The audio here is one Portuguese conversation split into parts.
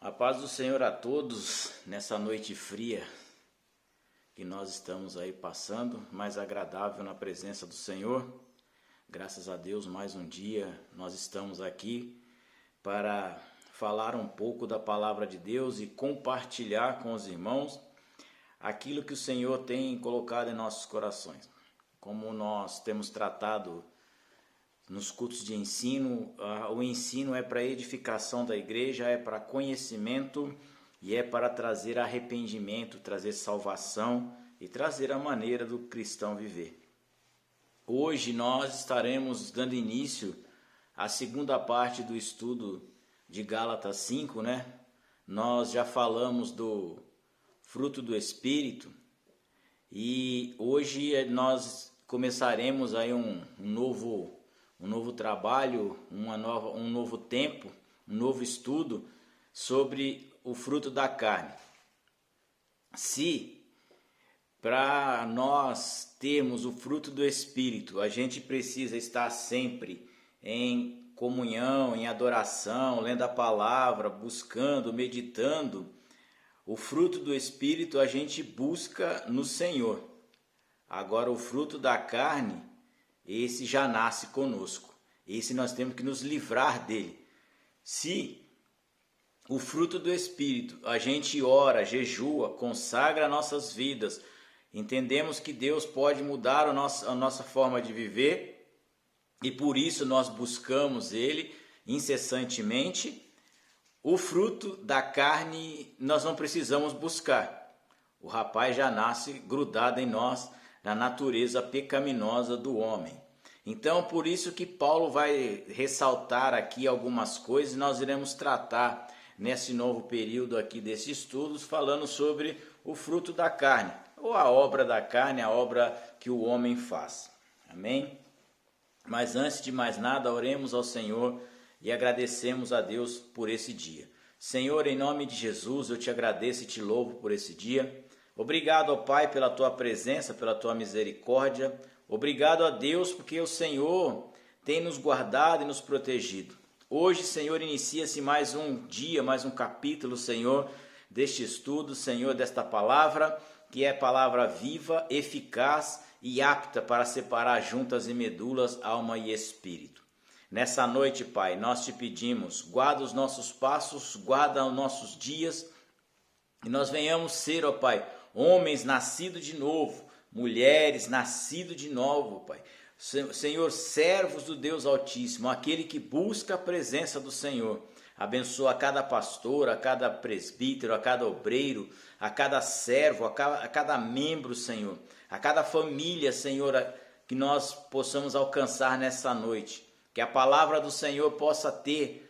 A paz do Senhor a todos nessa noite fria que nós estamos aí passando, mais agradável na presença do Senhor. Graças a Deus, mais um dia nós estamos aqui para falar um pouco da palavra de Deus e compartilhar com os irmãos aquilo que o Senhor tem colocado em nossos corações. Como nós temos tratado nos cultos de ensino, o ensino é para edificação da igreja, é para conhecimento e é para trazer arrependimento, trazer salvação e trazer a maneira do cristão viver. Hoje nós estaremos dando início à segunda parte do estudo de Gálatas 5, né? Nós já falamos do fruto do Espírito e hoje nós começaremos aí um novo trabalho, um novo tempo, um novo estudo sobre o fruto da carne. Se para nós termos o fruto do Espírito, a gente precisa estar sempre em comunhão, em adoração, lendo a palavra, buscando, meditando, o fruto do Espírito a gente busca no Senhor. Agora o fruto da carne, esse já nasce conosco. Esse nós temos que nos livrar dele. Se o fruto do Espírito, a gente ora, jejua, consagra nossas vidas, entendemos que Deus pode mudar a nossa forma de viver e por isso nós buscamos ele incessantemente. O fruto da carne nós não precisamos buscar. O rapaz já nasce grudado em nós, na natureza pecaminosa do homem. Então, por isso que Paulo vai ressaltar aqui algumas coisas, nós iremos tratar nesse novo período aqui desses estudos, falando sobre o fruto da carne, ou a obra da carne, a obra que o homem faz. Amém? Mas antes de mais nada, oremos ao Senhor e agradecemos a Deus por esse dia. Senhor, em nome de Jesus, eu te agradeço e te louvo por esse dia. Obrigado, ó Pai, pela tua presença, pela tua misericórdia. Obrigado a Deus, porque o Senhor tem nos guardado e nos protegido. Hoje, Senhor, inicia-se mais um dia, mais um capítulo, Senhor, deste estudo, Senhor, desta palavra, que é palavra viva, eficaz e apta para separar juntas e medulas, alma e espírito. Nessa noite, Pai, nós te pedimos, guarda os nossos passos, guarda os nossos dias, e nós venhamos ser, ó Pai, homens nascidos de novo, mulheres nascidos de novo, Pai. Senhor, servos do Deus Altíssimo, aquele que busca a presença do Senhor. Abençoa a cada pastor, a cada presbítero, a cada obreiro, a cada servo, a cada membro, Senhor. A cada família, Senhor, que nós possamos alcançar nessa noite. Que a palavra do Senhor possa ter,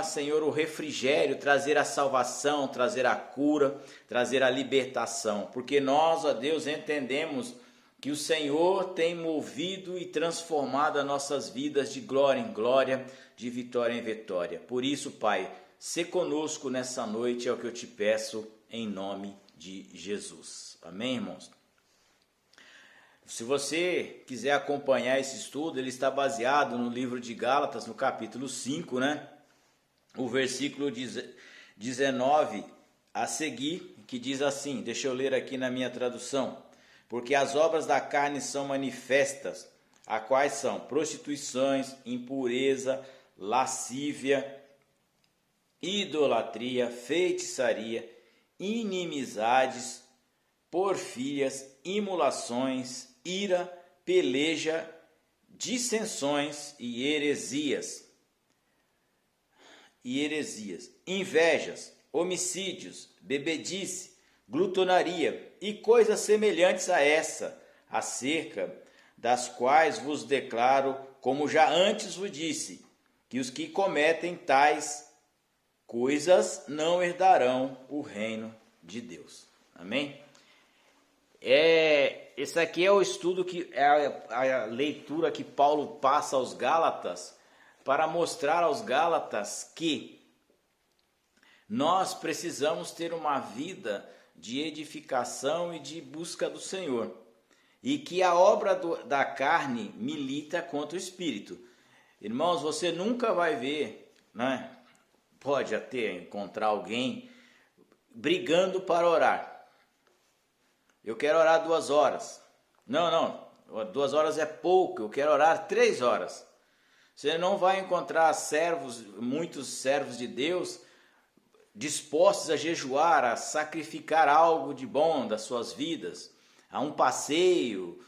Senhor, o refrigério, trazer a salvação, trazer a cura, trazer a libertação. Porque nós, ó Deus, entendemos que o Senhor tem movido e transformado as nossas vidas de glória em glória, de vitória em vitória. Por isso, Pai, se conosco nessa noite é o que eu te peço em nome de Jesus. Amém, irmãos? Se você quiser acompanhar esse estudo, ele está baseado no livro de Gálatas, no capítulo 5, né? O versículo 19 a seguir, que diz assim, deixa eu ler aqui na minha tradução. Porque as obras da carne são manifestas, a quais são prostituições, impureza, lascívia, idolatria, feitiçaria, inimizades, porfírias, imulações, ira, peleja, dissensões e heresias, invejas, homicídios, bebedice, glutonaria e coisas semelhantes a essa, acerca das quais vos declaro, como já antes vos disse, que os que cometem tais coisas não herdarão o reino de Deus. Amém? Esse aqui é o estudo, que é a leitura que Paulo passa aos Gálatas, para mostrar aos Gálatas que nós precisamos ter uma vida de edificação e de busca do Senhor. E que a obra da carne milita contra o Espírito. Irmãos, você nunca vai ver, né, pode até encontrar alguém brigando para orar. Eu quero orar 2 horas. Não, 2 horas é pouco, eu quero orar 3 horas. Você não vai encontrar muitos servos de Deus dispostos a jejuar, a sacrificar algo de bom das suas vidas, a um passeio,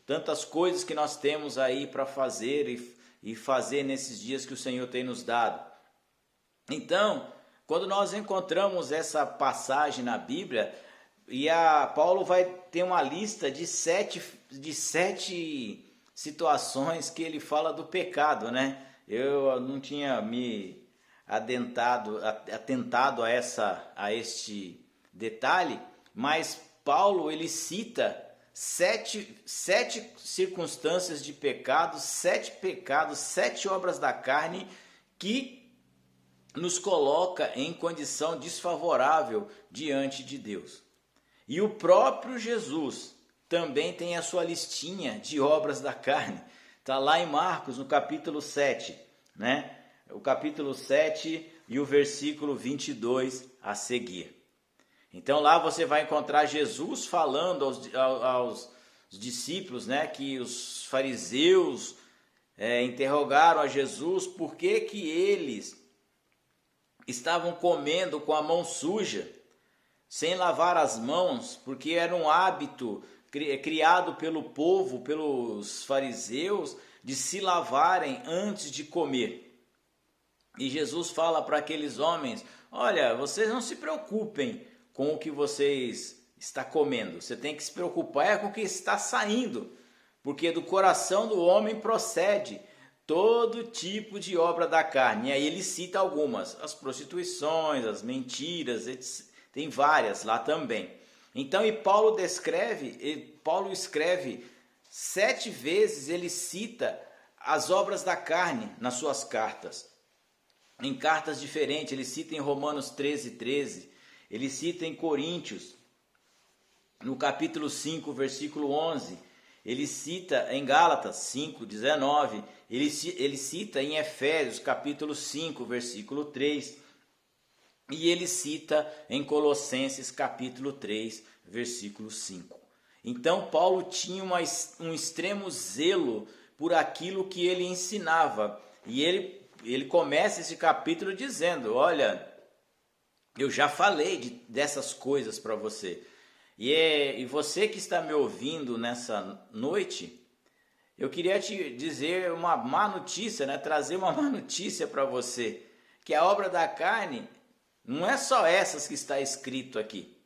tantas coisas que nós temos aí para fazer e fazer nesses dias que o Senhor tem nos dado. Então, quando nós encontramos essa passagem na Bíblia, Paulo vai ter uma lista de sete situações que ele fala do pecado, né? Eu não tinha me atentado a este detalhe, mas Paulo ele cita sete circunstâncias de pecado, 7 pecados, 7 obras da carne que nos coloca em condição desfavorável diante de Deus. E o próprio Jesus também tem a sua listinha de obras da carne. Está lá em Marcos, no capítulo 7, né? O capítulo 7 e o versículo 22 a seguir. Então lá você vai encontrar Jesus falando aos discípulos, né, que os fariseus interrogaram a Jesus por que eles estavam comendo com a mão suja, sem lavar as mãos, porque era um hábito criado pelo povo, pelos fariseus, de se lavarem antes de comer. E Jesus fala para aqueles homens: olha, vocês não se preocupem com o que vocês estão comendo, você tem que se preocupar com o que está saindo, porque do coração do homem procede todo tipo de obra da carne. E aí ele cita algumas, as prostituições, as mentiras, etc. Tem várias lá também. Então, e Paulo escreve 7 vezes, ele cita as obras da carne nas suas cartas. Em cartas diferentes, ele cita em Romanos 13, ele cita em Coríntios, no capítulo 5, versículo 11, ele cita em Gálatas 5, 19, ele cita em Efésios capítulo 5, versículo 3, e ele cita em Colossenses capítulo 3, versículo 5. Então Paulo tinha um extremo zelo por aquilo que ele ensinava, e ele começa esse capítulo dizendo: olha, eu já falei dessas coisas para você. E você que está me ouvindo nessa noite, eu queria te dizer uma má notícia, né? Trazer uma má notícia para você, que a obra da carne não é só essas que está escrito aqui.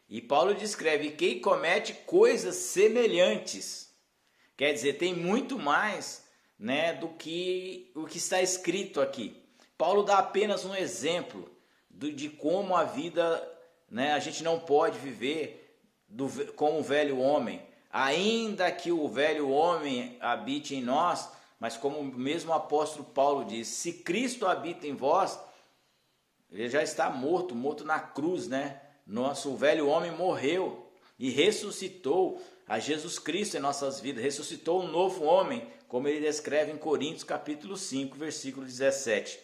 E Paulo descreve: quem comete coisas semelhantes. Quer dizer, tem muito mais, né, do que o que está escrito aqui. Paulo dá apenas um exemplo de como a vida, né, a gente não pode viver como o velho homem, ainda que o velho homem habite em nós, mas como o mesmo apóstolo Paulo diz: se Cristo habita em vós, ele já está morto na cruz, né? O velho homem morreu e ressuscitou a Jesus Cristo em nossas vidas, ressuscitou um novo homem, como ele descreve em Coríntios capítulo 5, versículo 17.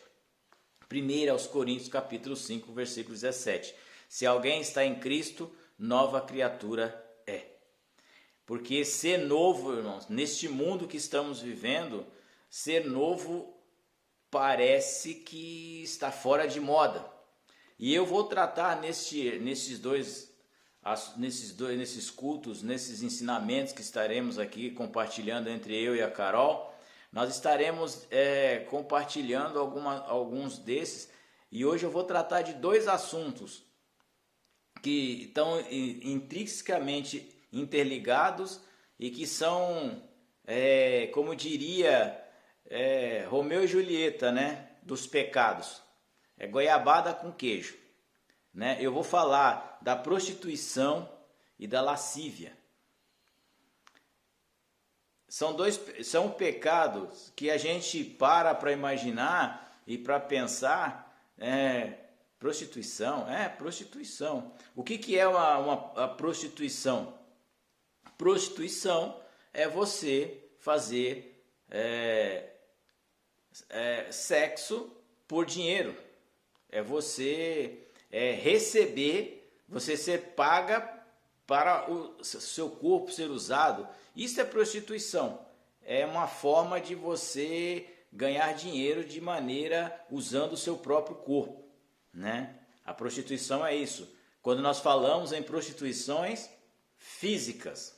1 aos Coríntios capítulo 5, versículo 17. Se alguém está em Cristo, nova criatura é. Porque ser novo, irmãos, neste mundo que estamos vivendo, ser novo parece que está fora de moda. E eu vou tratar nesses cultos, nesses ensinamentos que estaremos aqui compartilhando entre eu e a Carol, nós estaremos compartilhando alguns desses, e hoje eu vou tratar de 2 assuntos que estão intrinsecamente interligados e que são, como diria Romeu e Julieta, né, dos pecados. É goiabada com queijo, né? Eu vou falar da prostituição e da lascívia. São pecados que a gente para imaginar e para pensar. Prostituição. O que é a prostituição? Prostituição é você fazer sexo por dinheiro, é você receber, você ser paga para o seu corpo ser usado. Isso é prostituição, é uma forma de você ganhar dinheiro de maneira usando o seu próprio corpo, né? A prostituição é isso. Quando nós falamos em prostituições físicas,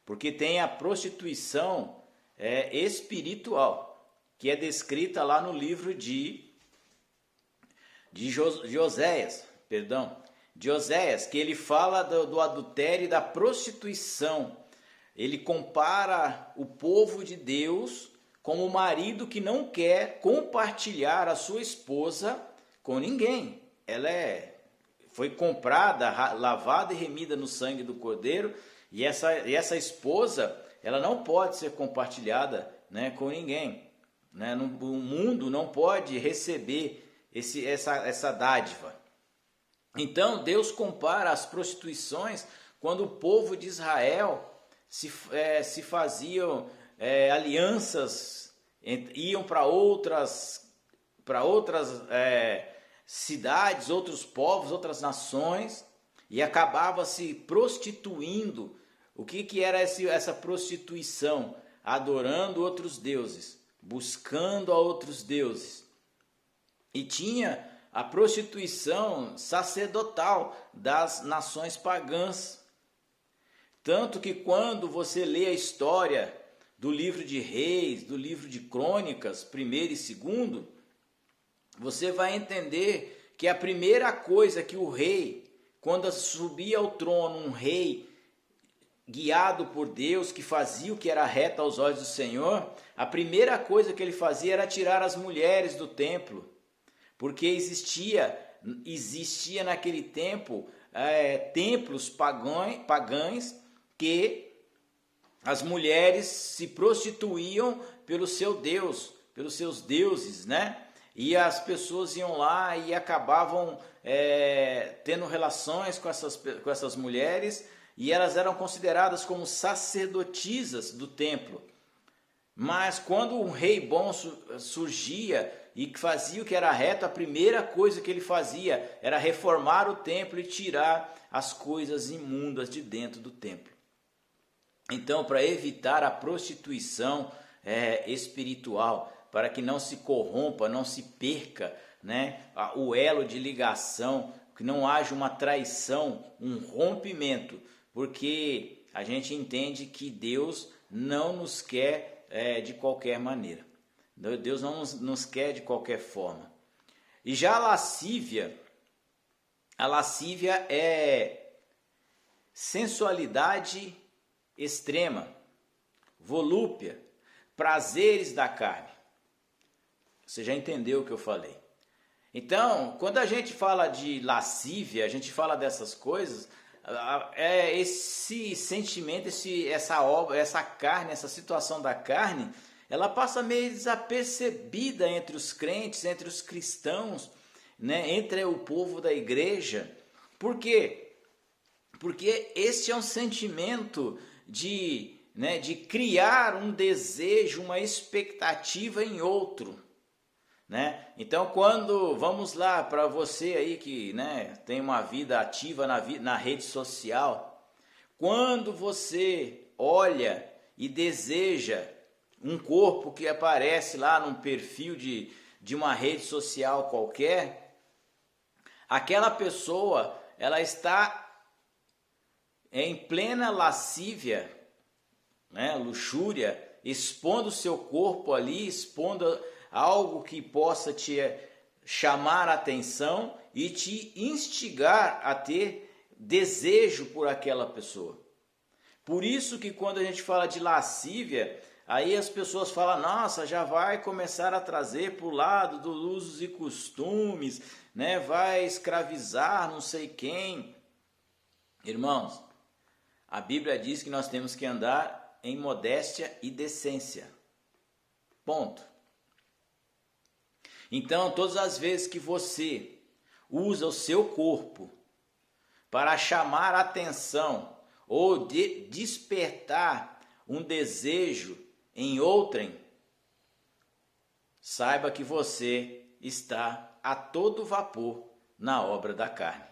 porque tem a prostituição espiritual, que é descrita lá no livro de Oséias, que ele fala do adultério e da prostituição. Ele compara o povo de Deus como o marido que não quer compartilhar a sua esposa com ninguém. Ela foi comprada, lavada e remida no sangue do Cordeiro, e essa esposa, ela não pode ser compartilhada, né, com ninguém, né? O mundo não pode receber essa dádiva. Então Deus compara as prostituições quando o povo de Israel se faziam alianças, iam para outras cidades, outros povos, outras nações, e acabava se prostituindo. O que era essa prostituição? Adorando outros deuses, buscando a outros deuses. E tinha a prostituição sacerdotal das nações pagãs. Tanto que quando você lê a história do livro de Reis, do livro de Crônicas, 1º e 2º, você vai entender que a primeira coisa que o rei, quando subia ao trono, um rei guiado por Deus, que fazia o que era reto aos olhos do Senhor, a primeira coisa que ele fazia era tirar as mulheres do templo, porque existia naquele tempo templos pagãos que as mulheres se prostituíam pelo seu Deus, pelos seus deuses, né? E as pessoas iam lá e acabavam tendo relações com essas mulheres, e elas eram consideradas como sacerdotisas do templo. Mas quando um rei bom surgia e fazia o que era reto, a primeira coisa que ele fazia era reformar o templo e tirar as coisas imundas de dentro do templo. Então, para evitar a prostituição espiritual, para que não se corrompa, não se perca, né, o elo de ligação, que não haja uma traição, um rompimento, porque a gente entende que Deus não nos quer de qualquer maneira. Deus não nos quer de qualquer forma. E já a lascívia é sensualidade extrema, volúpia, prazeres da carne. Você já entendeu o que eu falei. Então, quando a gente fala de lascívia, a gente fala dessas coisas, esse sentimento, essa carne, essa situação da carne, ela passa meio desapercebida entre os crentes, entre os cristãos, né, entre o povo da igreja. Por quê? Porque este é um sentimento de criar um desejo, uma expectativa em outro, né? Então, vamos lá, para você aí que, né, tem uma vida ativa na rede social, quando você olha e deseja um corpo que aparece lá num perfil de uma rede social qualquer, aquela pessoa, ela está em plena lascívia, né, luxúria, expondo o seu corpo ali, expondo algo que possa te chamar a atenção e te instigar a ter desejo por aquela pessoa. Por isso que quando a gente fala de lascívia, aí as pessoas falam, nossa, já vai começar a trazer para o lado dos usos e costumes, né? Vai escravizar não sei quem. Irmãos, a Bíblia diz que nós temos que andar em modéstia e decência. Ponto. Então, todas as vezes que você usa o seu corpo para chamar a atenção ou despertar um desejo em outrem, saiba que você está a todo vapor na obra da carne.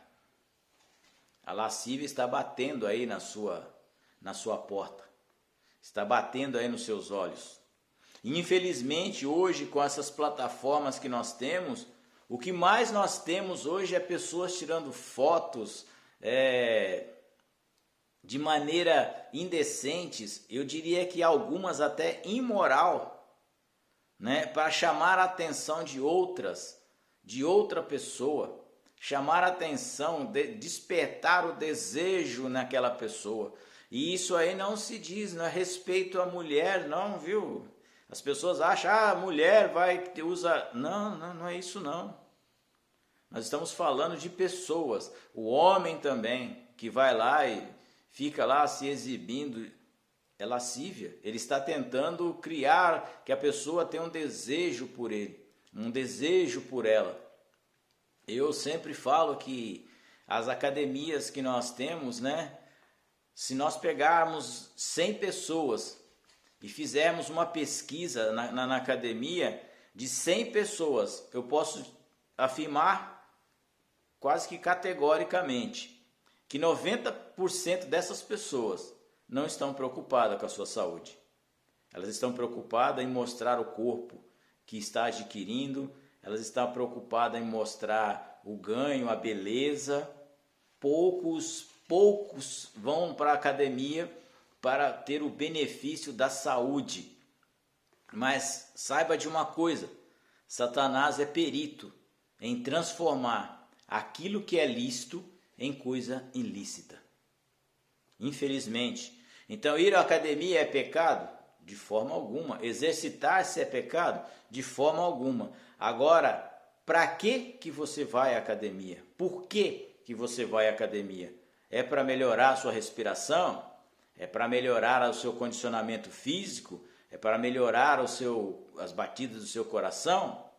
A lascívia está batendo aí na sua porta, está batendo aí nos seus olhos. E infelizmente hoje, com essas plataformas que nós temos, o que mais nós temos hoje é pessoas tirando fotos de maneira indecentes, eu diria que algumas até imoral, né, para chamar a atenção de outra pessoa, chamar a atenção, despertar o desejo naquela pessoa. E isso aí não se diz, não é respeito à mulher, não, viu? As pessoas acham, a mulher usa... Não é isso não. Nós estamos falando de pessoas. O homem também, que vai lá e fica lá se exibindo, é lascívia. Ele está tentando criar que a pessoa tenha um desejo por ele, um desejo por ela. Eu sempre falo que as academias que nós temos, né? Se nós pegarmos 100 pessoas e fizermos uma pesquisa na academia, de 100 pessoas, eu posso afirmar quase que categoricamente que 90% dessas pessoas não estão preocupadas com a sua saúde. Elas estão preocupadas em mostrar o corpo que está adquirindo, elas estão preocupadas em mostrar o ganho, a beleza. Poucos vão para a academia para ter o benefício da saúde. Mas saiba de uma coisa, Satanás é perito em transformar aquilo que é lícito em coisa ilícita. Infelizmente. Então, ir à academia é pecado? De forma alguma. Exercitar-se é pecado? De forma alguma. Agora, para que você vai à academia? Por que você vai à academia? É para melhorar a sua respiração? É para melhorar o seu condicionamento físico? É para melhorar as batidas do seu coração?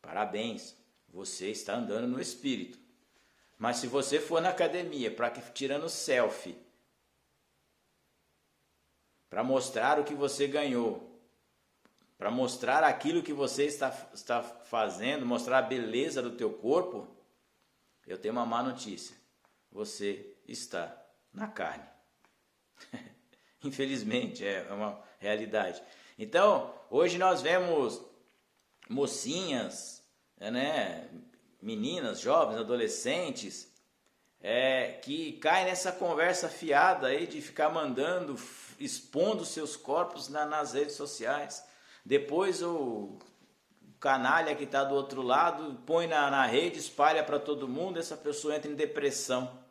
Parabéns, você está andando no Espírito. Mas se você for na academia tirando selfie, para mostrar o que você ganhou, para mostrar aquilo que você está fazendo, mostrar a beleza do teu corpo, eu tenho uma má notícia. Você está na carne. Infelizmente, é uma realidade. Então, hoje nós vemos mocinhas, né, meninas, jovens, adolescentes, que caem nessa conversa fiada aí de ficar expondo seus corpos nas redes sociais. Depois o canalha que está do outro lado põe na rede, espalha para todo mundo, essa pessoa entra em depressão.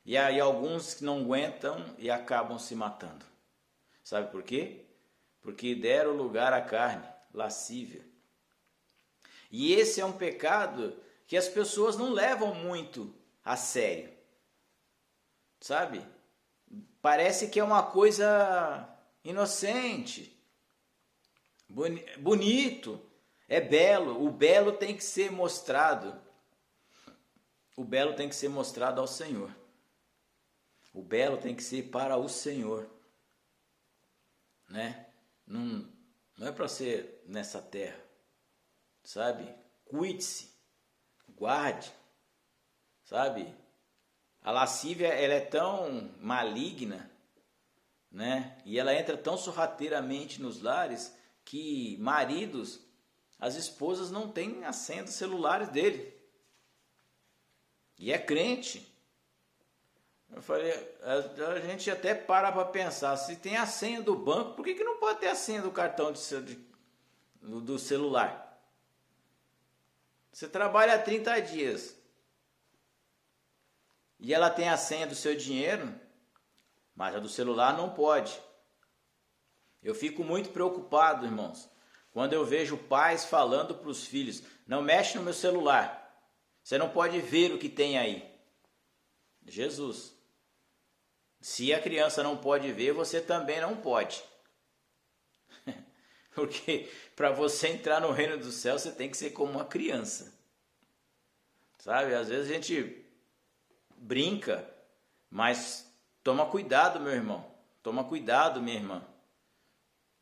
E aí alguns que não aguentam e acabam se matando. Sabe por quê? Porque deram lugar à carne, lascívia. E esse é um pecado que as pessoas não levam muito a sério. Sabe? Parece que é uma coisa inocente, bonito, é belo. O belo tem que ser mostrado. O belo tem que ser mostrado ao Senhor. O belo tem que ser para o Senhor, né? Não é para ser nessa terra, sabe? Cuide-se, guarde, sabe? A lascívia, ela é tão maligna, né? E ela entra tão sorrateiramente nos lares que maridos, as esposas não têm a senha dos celulares dele. E é crente. Eu falei, a gente até para pensar, se tem a senha do banco, por que não pode ter a senha do cartão do celular? Você trabalha há 30 dias e ela tem a senha do seu dinheiro, mas a do celular não pode. Eu fico muito preocupado, irmãos, quando eu vejo pais falando para os filhos, não mexe no meu celular, você não pode ver o que tem aí. Jesus, se a criança não pode ver, você também não pode. Porque para você entrar no reino do céu, você tem que ser como uma criança. Sabe, às vezes a gente brinca, mas toma cuidado, meu irmão. Toma cuidado, minha irmã.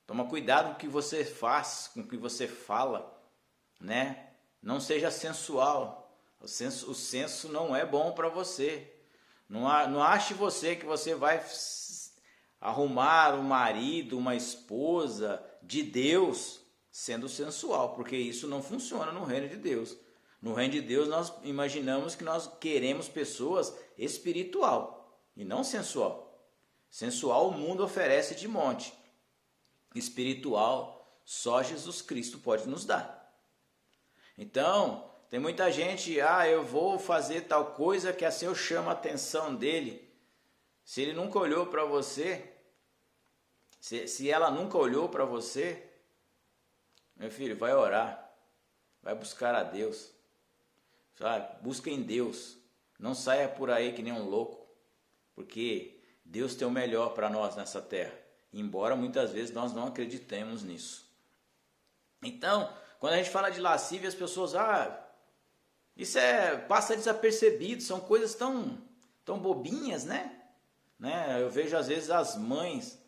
Toma cuidado com o que você faz, com o que você fala, né? Não seja sensual. O senso não é bom para você. Não ache você que você vai arrumar um marido, uma esposa de Deus sendo sensual, porque isso não funciona no reino de Deus. No reino de Deus nós imaginamos que nós queremos pessoas espiritual e não sensual. Sensual o mundo oferece de monte. Espiritual só Jesus Cristo pode nos dar. Então, tem muita gente, eu vou fazer tal coisa que assim eu chamo a atenção dele. Se ele nunca olhou para você, se ela nunca olhou para você, meu filho, vai orar, vai buscar a Deus, sabe? Busca em Deus, não saia por aí que nem um louco, porque Deus tem o melhor para nós nessa terra, embora muitas vezes nós não acreditemos nisso. Então, quando a gente fala de lascívia, as pessoas, isso passa desapercebido, são coisas tão bobinhas, né? Eu vejo às vezes as mães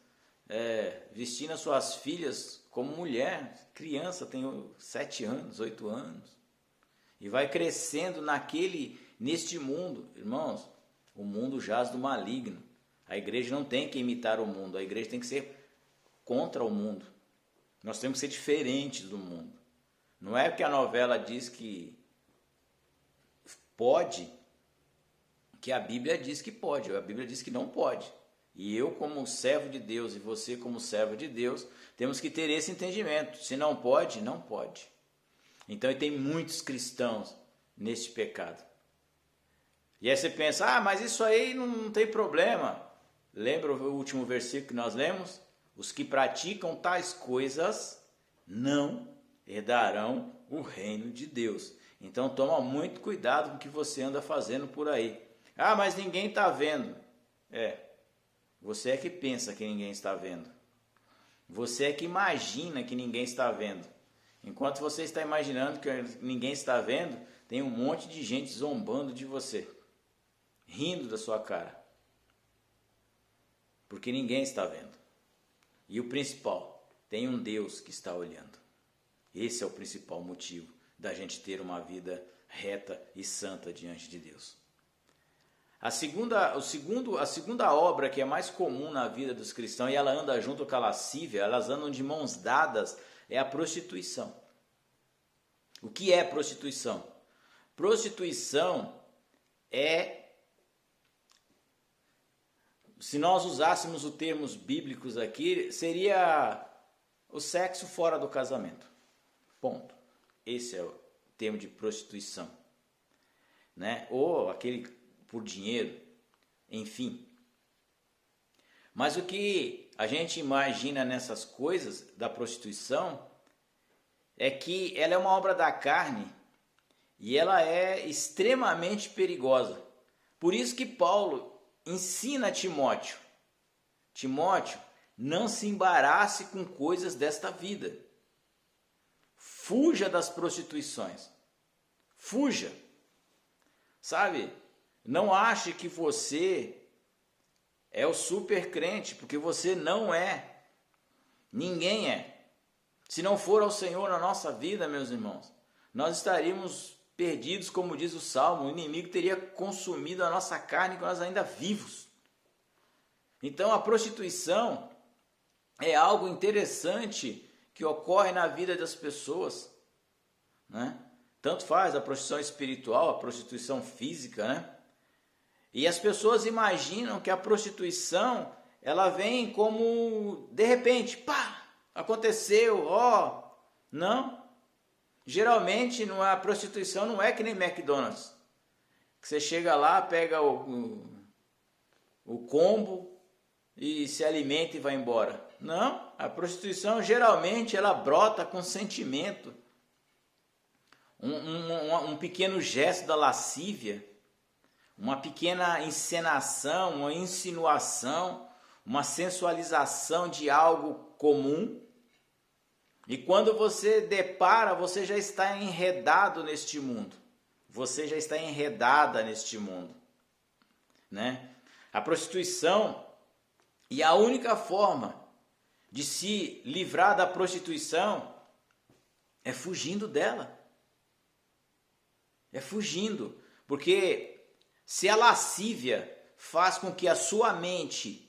vestindo as suas filhas como mulher, criança, tem 7 anos, 8 anos, e vai crescendo neste mundo. Irmãos, o mundo jaz do maligno. A igreja não tem que imitar o mundo, a igreja tem que ser contra o mundo. Nós temos que ser diferentes do mundo. Não é porque a novela diz que pode, que a Bíblia diz que pode. A Bíblia diz que não pode. E eu, como servo de Deus, e você, como servo de Deus, temos que ter esse entendimento. Se não pode, não pode. Então, tem muitos cristãos neste pecado. E aí você pensa, mas isso aí não tem problema. Lembra o último versículo que nós lemos? Os que praticam tais coisas não herdarão o reino de Deus. Então toma muito cuidado com o que você anda fazendo por aí. Mas ninguém está vendo. Você é que pensa que ninguém está vendo. Você é que imagina que ninguém está vendo. Enquanto você está imaginando que ninguém está vendo, tem um monte de gente zombando de você, rindo da sua cara. Porque ninguém está vendo. E o principal, tem um Deus que está olhando. Esse é o principal motivo da gente ter uma vida reta e santa diante de Deus. A segunda obra que é mais comum na vida dos cristãos, e ela anda junto com a lascívia, elas andam de mãos dadas, é a prostituição. O que é prostituição? Prostituição se nós usássemos os termos bíblicos aqui, seria o sexo fora do casamento. Ponto. Esse é o termo de prostituição. Ou aquele por dinheiro, enfim. Mas o que a gente imagina nessas coisas da prostituição é que ela é uma obra da carne e ela é extremamente perigosa. Por isso que Paulo ensina a Timóteo, não se embarace com coisas desta vida. Fuja das prostituições. Fuja. Sabe? Não ache que você é o super crente, porque você não é. Ninguém é. Se não for ao Senhor na nossa vida, meus irmãos, nós estaríamos perdidos, como diz o Salmo. O inimigo teria consumido a nossa carne com nós ainda vivos. Então a prostituição é algo interessante que ocorre na vida das pessoas, Tanto faz a prostituição espiritual, a prostituição física, E as pessoas imaginam que a prostituição, ela vem como, de repente, aconteceu, não. Geralmente a prostituição não é que nem McDonald's, que você chega lá, pega o combo e se alimenta e vai embora. Não, a prostituição geralmente ela brota com sentimento, um pequeno gesto da lascívia, uma pequena encenação, uma insinuação, uma sensualização de algo comum. E quando você depara, você já está enredado neste mundo. Você já está enredada neste mundo, A prostituição, e a única forma de se livrar da prostituição é fugindo dela. É fugindo. Porque se a lascívia faz com que a sua mente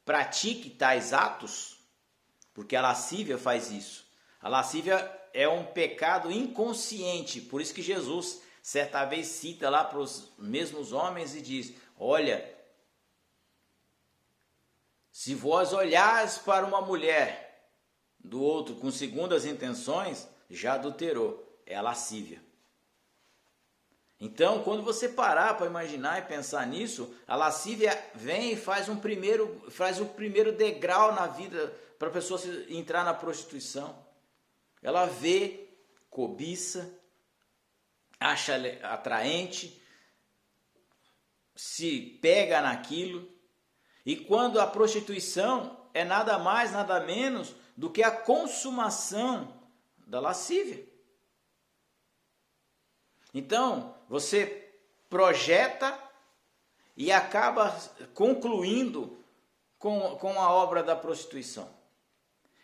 pratique tais atos, porque a lascívia faz isso. A lascívia é um pecado inconsciente, por isso que Jesus certa vez cita lá para os mesmos homens e diz: olha, se vós olhares para uma mulher do outro com segundas intenções, já adulterou, é a lascívia. Então, quando você parar para imaginar e pensar nisso, a lascívia vem e faz o primeiro degrau na vida para a pessoa entrar na prostituição. Ela vê, cobiça, acha atraente, se pega naquilo. E quando a prostituição é nada mais, nada menos do que a consumação da lascívia. Então, você projeta e acaba concluindo com a obra da prostituição.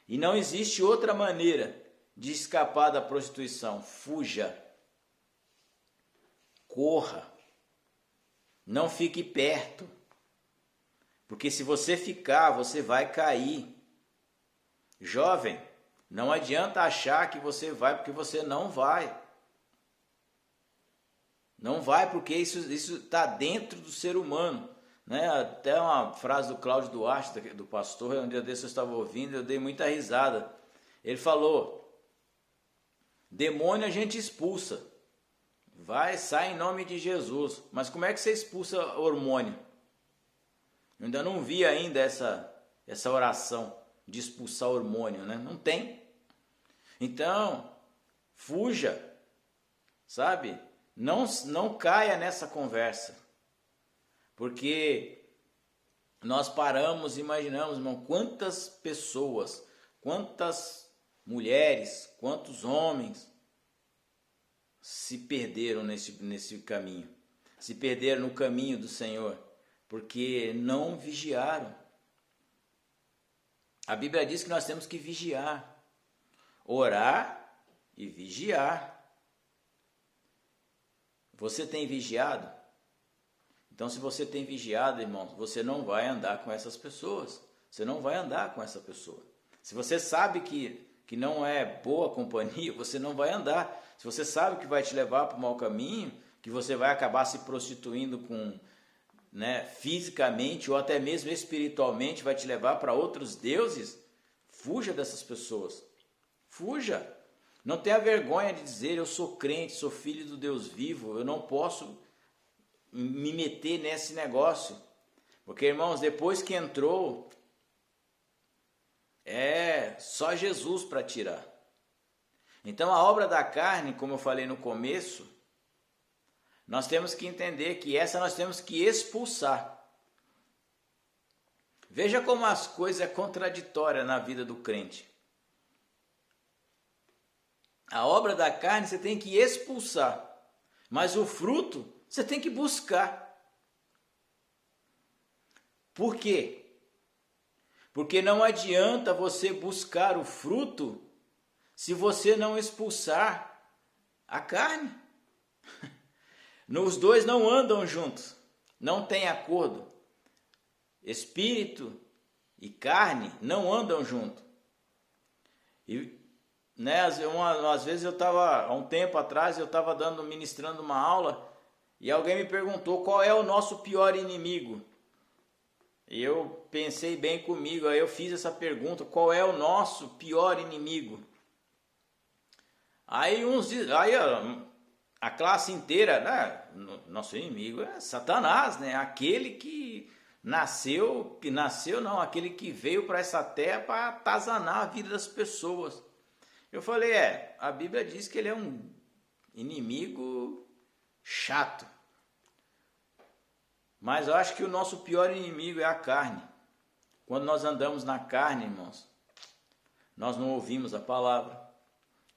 E não existe outra maneira de escapar da prostituição. Fuja. Corra. Não fique perto. Porque se você ficar, você vai cair. Jovem, não adianta achar que você vai, porque você não vai. Não vai, porque isso está dentro do ser humano. Né? Até uma frase do Cláudio Duarte, do pastor, um dia desse eu estava ouvindo, eu dei muita risada. Ele falou: demônio a gente expulsa. Sai em nome de Jesus. Mas como é que você expulsa hormônio? Eu ainda não vi ainda essa oração de expulsar hormônio, né? Não tem. Então, fuja, sabe? Não caia nessa conversa, porque nós paramos e imaginamos, irmão, quantas pessoas, quantas mulheres, quantos homens se perderam nesse caminho, se perderam no caminho do Senhor, porque não vigiaram. A Bíblia diz que nós temos que vigiar, orar e vigiar. Você tem vigiado? Então, se você tem vigiado, irmãos, você não vai andar com essas pessoas. Você não vai andar com essa pessoa. Se você sabe que não é boa companhia, você não vai andar. Se você sabe que vai te levar para o mau caminho, que você vai acabar se prostituindo fisicamente ou até mesmo espiritualmente, vai te levar para outros deuses, fuja dessas pessoas. Fuja. Não tenha vergonha de dizer: eu sou crente, sou filho do Deus vivo, eu não posso me meter nesse negócio. Porque, irmãos, depois que entrou, é só Jesus para tirar. Então, a obra da carne, como eu falei no começo, nós temos que entender que essa nós temos que expulsar. Veja como as coisas é contraditória na vida do crente. A obra da carne você tem que expulsar, mas o fruto você tem que buscar. Por quê? Porque não adianta você buscar o fruto se você não expulsar a carne. Os dois não andam juntos, não tem acordo. Espírito e carne não andam juntos. E às vezes eu estava, há um tempo atrás, eu estava ministrando uma aula e alguém me perguntou qual é o nosso pior inimigo. E eu pensei bem comigo, aí eu fiz essa pergunta: qual é o nosso pior inimigo? Aí a classe inteira, né? Nosso inimigo é Satanás, né? Aquele que aquele que veio para essa terra para atazanar a vida das pessoas. Eu falei: a Bíblia diz que ele é um inimigo chato. Mas eu acho que o nosso pior inimigo é a carne. Quando nós andamos na carne, irmãos, nós não ouvimos a palavra.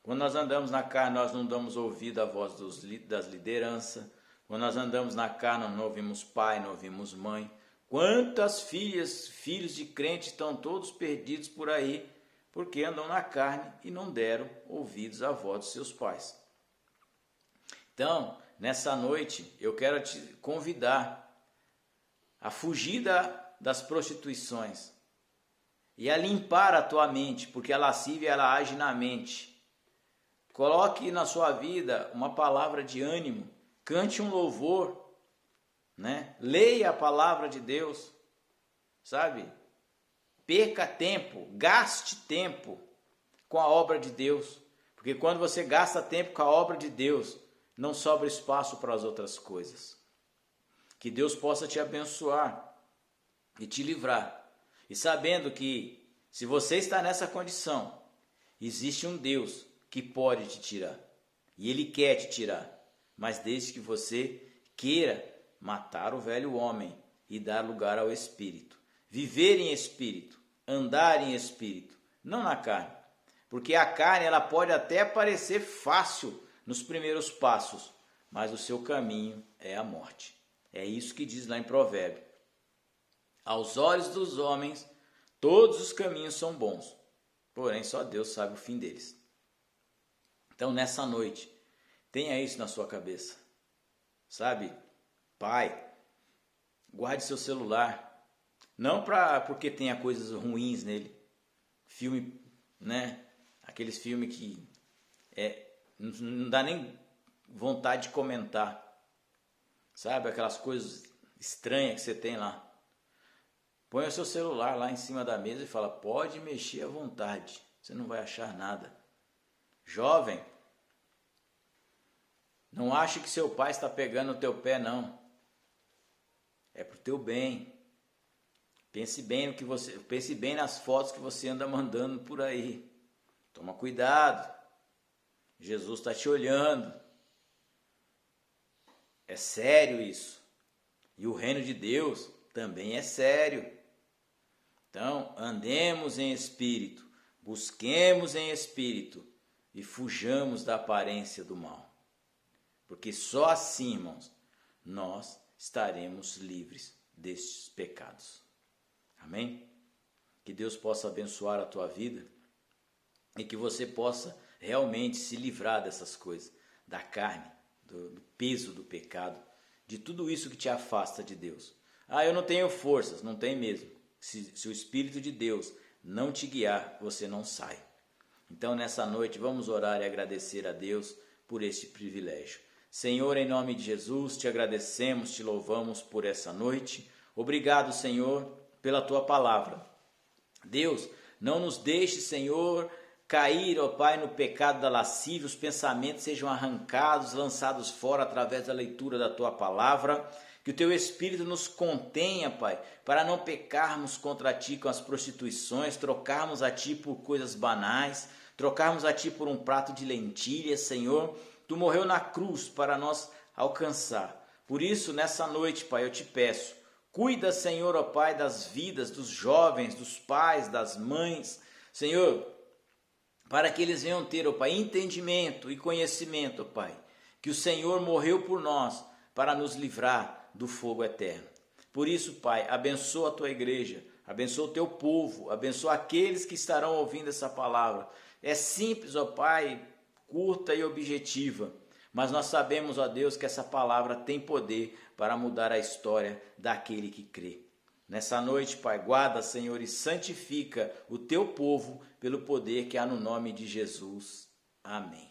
Quando nós andamos na carne, nós não damos ouvido à voz das lideranças. Quando nós andamos na carne, não ouvimos pai, não ouvimos mãe. Quantas filhos de crentes estão todos perdidos por aí, porque andam na carne e não deram ouvidos à voz dos seus pais. Então, nessa noite, eu quero te convidar a fugir das prostituições e a limpar a tua mente, porque a lascívia ela age na mente. Coloque na sua vida uma palavra de ânimo, cante um louvor, né? Leia a palavra de Deus, sabe? Perca tempo, gaste tempo com a obra de Deus, porque quando você gasta tempo com a obra de Deus, não sobra espaço para as outras coisas. Que Deus possa te abençoar e te livrar. E sabendo que se você está nessa condição, existe um Deus que pode te tirar. E Ele quer te tirar. Mas desde que você queira matar o velho homem e dar lugar ao Espírito. Viver em Espírito, andar em Espírito, não na carne. Porque a carne ela pode até parecer fácil nos primeiros passos, mas o seu caminho é a morte. É isso que diz lá em Provérbio. Aos olhos dos homens, todos os caminhos são bons, porém só Deus sabe o fim deles. Então nessa noite, tenha isso na sua cabeça, sabe? Pai, guarde seu celular, não porque tenha coisas ruins nele, filme, né? Aqueles filmes que não dá nem vontade de comentar, sabe? Aquelas coisas estranhas que você tem lá. Põe o seu celular lá em cima da mesa e fala, pode mexer à vontade, você não vai achar nada. Jovem, não ache que seu pai está pegando o teu pé, não. É pro teu bem. Pense bem nas fotos que você anda mandando por aí. Toma cuidado. Jesus está te olhando. É sério isso. E o reino de Deus também é sério. Então, andemos em espírito, busquemos em espírito e fujamos da aparência do mal. Porque só assim, irmãos, nós estaremos livres destes pecados. Amém? Que Deus possa abençoar a tua vida e que você possa realmente se livrar dessas coisas, da carne, do peso do pecado, de tudo isso que te afasta de Deus. Ah, eu não tenho forças, não tem mesmo. Se o Espírito de Deus não te guiar, você não sai. Então nessa noite vamos orar e agradecer a Deus por este privilégio. Senhor, em nome de Jesus, te agradecemos, te louvamos por essa noite. Obrigado, Senhor, pela tua palavra. Deus, não nos deixe, Senhor, cair, ó Pai, no pecado da lascívia, os pensamentos sejam arrancados, lançados fora através da leitura da tua palavra. Que o teu Espírito nos contenha, Pai, para não pecarmos contra ti com as prostituições, trocarmos a ti por coisas banais, trocarmos a ti por um prato de lentilhas, Senhor. Tu morreu na cruz para nós alcançar. Por isso, nessa noite, Pai, eu te peço, cuida, Senhor, ó Pai, das vidas dos jovens, dos pais, das mães, Senhor, para que eles venham ter, ó Pai, entendimento e conhecimento, ó Pai, que o Senhor morreu por nós para nos livrar do fogo eterno. Por isso, Pai, abençoa a tua igreja, abençoa o teu povo, abençoa aqueles que estarão ouvindo essa palavra. É simples, ó Pai, curta e objetiva, mas nós sabemos, ó Deus, que essa palavra tem poder para mudar a história daquele que crê. Nessa noite, Pai, guarda, Senhor, e santifica o teu povo pelo poder que há no nome de Jesus. Amém.